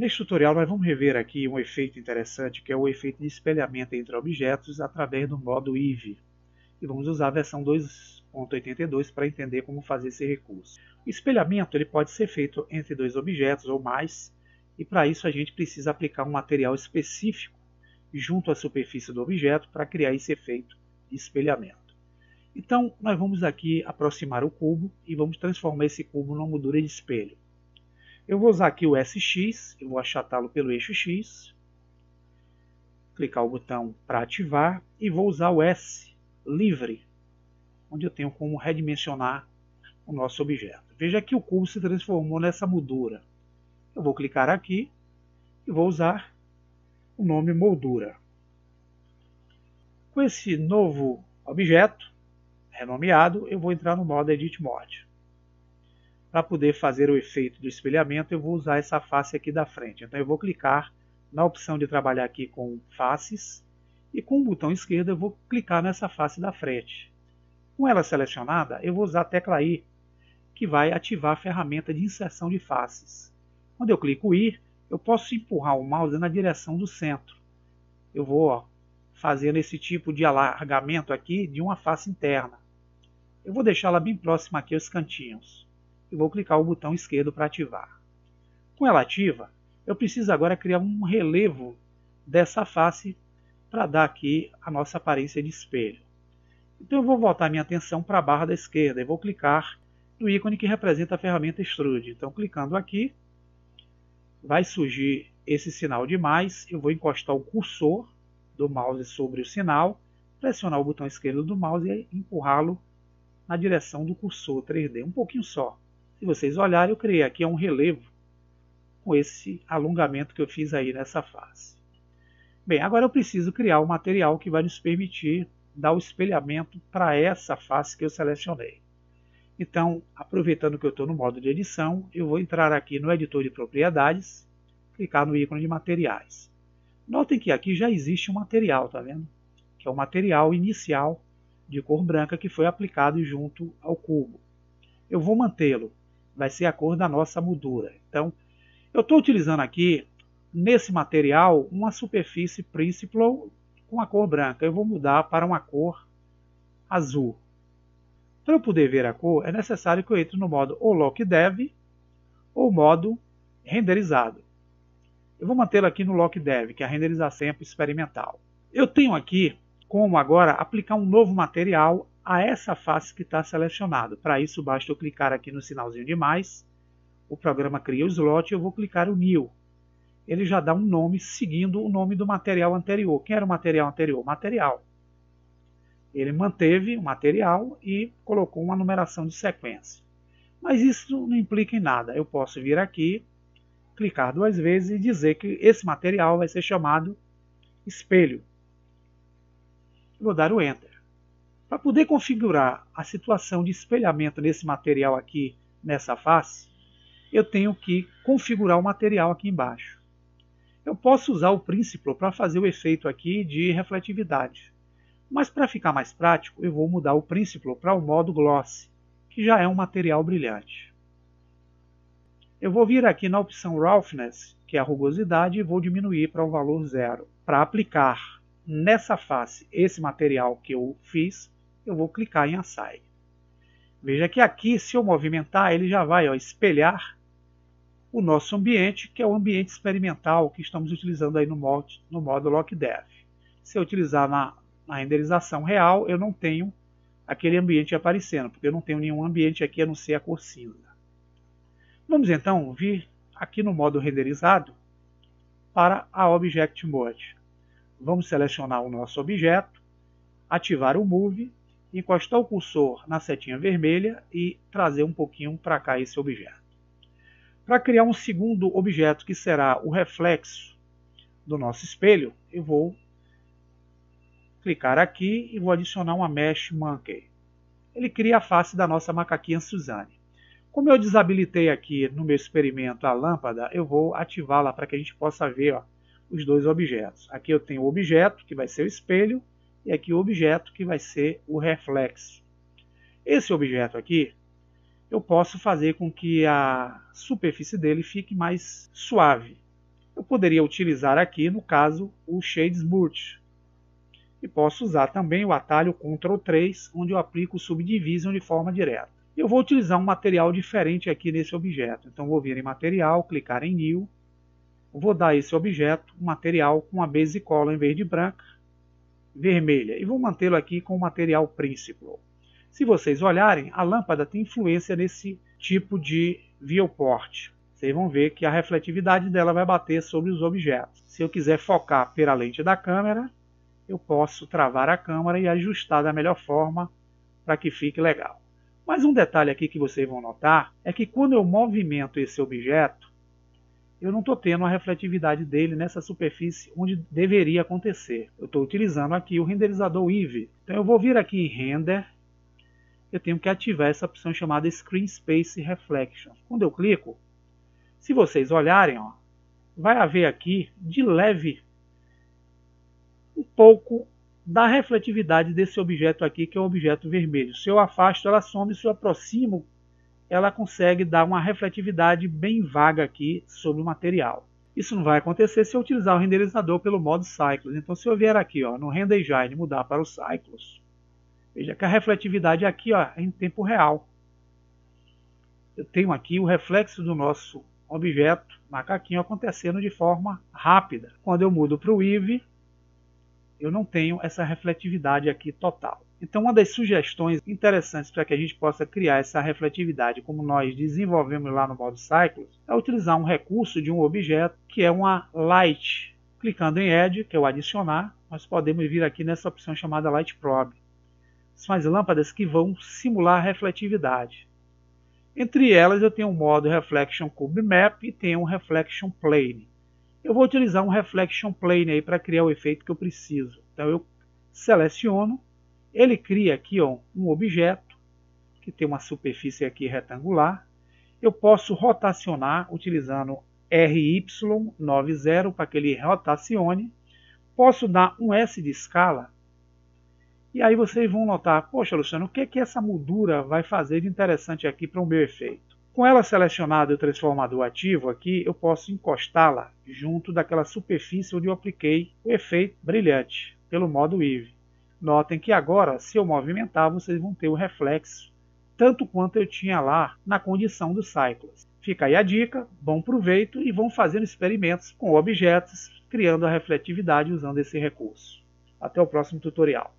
Neste tutorial nós vamos rever aqui um efeito interessante, que é o efeito de espelhamento entre objetos através do modo Eevee. E vamos usar a versão 2.82 para entender como fazer esse recurso. O espelhamento ele pode ser feito entre dois objetos ou mais, e para isso a gente precisa aplicar um material específico junto à superfície do objeto para criar esse efeito de espelhamento. Então nós vamos aqui aproximar o cubo e vamos transformar esse cubo numa moldura de espelho. Eu vou usar aqui o SX, eu vou achatá-lo pelo eixo X, clicar o botão para ativar e vou usar o S, livre, onde eu tenho como redimensionar o nosso objeto. Veja que o cubo se transformou nessa moldura. Eu vou clicar aqui e vou usar o nome moldura. Com esse novo objeto renomeado, eu vou entrar no modo Edit Mode. Para poder fazer o efeito do espelhamento, eu vou usar essa face aqui da frente. Então eu vou clicar na opção de trabalhar aqui com faces e com o botão esquerdo eu vou clicar nessa face da frente. Com ela selecionada, eu vou usar a tecla I, que vai ativar a ferramenta de inserção de faces. Quando eu clico I, eu posso empurrar o mouse na direção do centro. Eu vou fazendo esse tipo de alargamento aqui de uma face interna. Eu vou deixá-la bem próxima aqui aos cantinhos. E vou clicar o botão esquerdo para ativar. Com ela ativa, eu preciso agora criar um relevo dessa face para dar aqui a nossa aparência de espelho. Então eu vou voltar minha atenção para a barra da esquerda e vou clicar no ícone que representa a ferramenta Extrude. Então clicando aqui, vai surgir esse sinal de mais, eu vou encostar o cursor do mouse sobre o sinal, pressionar o botão esquerdo do mouse e empurrá-lo na direção do cursor 3D, um pouquinho só. Se vocês olharem, eu criei aqui um relevo com esse alongamento que eu fiz aí nessa face. Bem, agora eu preciso criar um material que vai nos permitir dar o espelhamento para essa face que eu selecionei. Então, aproveitando que eu estou no modo de edição, eu vou entrar aqui no editor de propriedades, clicar no ícone de materiais. Notem que aqui já existe um material, tá vendo? Que é o material inicial de cor branca que foi aplicado junto ao cubo. Eu vou mantê-lo. Vai ser a cor da nossa moldura. Então, eu estou utilizando aqui, nesse material, uma superfície principal com a cor branca. Eu vou mudar para uma cor azul. Para eu poder ver a cor, é necessário que eu entre no modo ou Lock Dev ou modo renderizado. Eu vou mantê-lo aqui no Lock Dev, que é a renderização experimental. Eu tenho aqui como agora aplicar um novo material a essa face que está selecionado. Para isso basta eu clicar aqui no sinalzinho de mais, o programa cria o slot e eu vou clicar o New. Ele já dá um nome seguindo o nome do material anterior. Quem era o material anterior? Material. Ele manteve o material e colocou uma numeração de sequência. Mas isso não implica em nada. Eu posso vir aqui, clicar duas vezes e dizer que esse material vai ser chamado espelho. Vou dar o Enter. Para poder configurar a situação de espelhamento nesse material aqui, nessa face, eu tenho que configurar o material aqui embaixo. Eu posso usar o Principal para fazer o efeito aqui de refletividade. Mas para ficar mais prático, eu vou mudar o Principal para o modo Gloss, que já é um material brilhante. Eu vou vir aqui na opção Roughness, que é a rugosidade, e vou diminuir para o valor 0. Para aplicar nessa face esse material que eu fiz, eu vou clicar em Assai. Veja que aqui, se eu movimentar, ele já vai espelhar o nosso ambiente, que é o ambiente experimental que estamos utilizando aí no modo Lock Dev. Se eu utilizar na renderização real, eu não tenho aquele ambiente aparecendo, porque eu não tenho nenhum ambiente aqui a não ser a cor cinza. Vamos então vir aqui no modo renderizado para a Object Mode. Vamos selecionar o nosso objeto, ativar o Move, encostar o cursor na setinha vermelha e trazer um pouquinho para cá esse objeto. Para criar um segundo objeto que será o reflexo do nosso espelho, eu vou clicar aqui e vou adicionar uma Mesh Monkey. Ele cria a face da nossa macaquinha Suzane. Como eu desabilitei aqui no meu experimento a lâmpada, eu vou ativá-la para que a gente possa ver os dois objetos. Aqui eu tenho o objeto, que vai ser o espelho, e aqui o objeto, que vai ser o reflexo. Esse objeto aqui, eu posso fazer com que a superfície dele fique mais suave. poderia utilizar aqui, no caso, o Shade Smooth. E posso usar também o atalho Ctrl 3, onde eu aplico o Subdivision de forma direta. Eu vou utilizar um material diferente aqui nesse objeto. Então vou vir em Material, clicar em New. Vou dar a esse objeto um material com a base color em vez de branca, vermelha. E vou mantê-lo aqui com o material Principal. Se vocês olharem, a lâmpada tem influência nesse tipo de viewport. Vocês vão ver que a refletividade dela vai bater sobre os objetos. Se eu quiser focar pela lente da câmera, eu posso travar a câmera e ajustar da melhor forma para que fique legal. Mas um detalhe aqui que vocês vão notar é que quando eu movimento esse objeto, eu não estou tendo a refletividade dele nessa superfície onde deveria acontecer. Eu estou utilizando aqui o renderizador Eevee. Então eu vou vir aqui em Render, eu tenho que ativar essa opção chamada Screen Space Reflection. Quando eu clico, se vocês olharem, ó, vai haver aqui de leve um pouco da refletividade desse objeto aqui, que é o objeto vermelho. Se eu afasto, ela some, se eu aproximo, ela consegue dar uma refletividade bem vaga aqui sobre o material. Isso não vai acontecer se eu utilizar o renderizador pelo modo Cycles. Então se eu vier aqui, ó, no Render Engine e mudar para o Cycles, veja que a refletividade aqui, ó, é em tempo real. Eu tenho aqui o reflexo do nosso objeto, macaquinho, acontecendo de forma rápida. Quando eu mudo para o Eevee, eu não tenho essa refletividade aqui total. Então uma das sugestões interessantes para que a gente possa criar essa refletividade, como nós desenvolvemos lá no modo Cycles, é utilizar um recurso de um objeto que é uma Light. Clicando em Add, que é o adicionar, nós podemos vir aqui nessa opção chamada Light Probe. São as lâmpadas que vão simular refletividade. Entre elas eu tenho o modo Reflection Cube Map e tenho um Reflection Plane. Eu vou utilizar um Reflection Plane aí para criar o efeito que eu preciso. Então eu seleciono, ele cria aqui, ó, um objeto que tem uma superfície aqui retangular. Eu posso rotacionar utilizando RY90 para que ele rotacione. Posso dar um S de escala. E aí vocês vão notar, poxa Luciano, o que é que essa moldura vai fazer de interessante aqui para o meu efeito? Com ela selecionada e o transformador ativo aqui, eu posso encostá-la junto daquela superfície onde eu apliquei o efeito brilhante, pelo modo Eevee. Notem que agora, se eu movimentar, vocês vão ter o reflexo, tanto quanto eu tinha lá na condição do Cycles. Fica aí a dica, bom proveito e vão fazendo experimentos com objetos, criando a refletividade usando esse recurso. Até o próximo tutorial.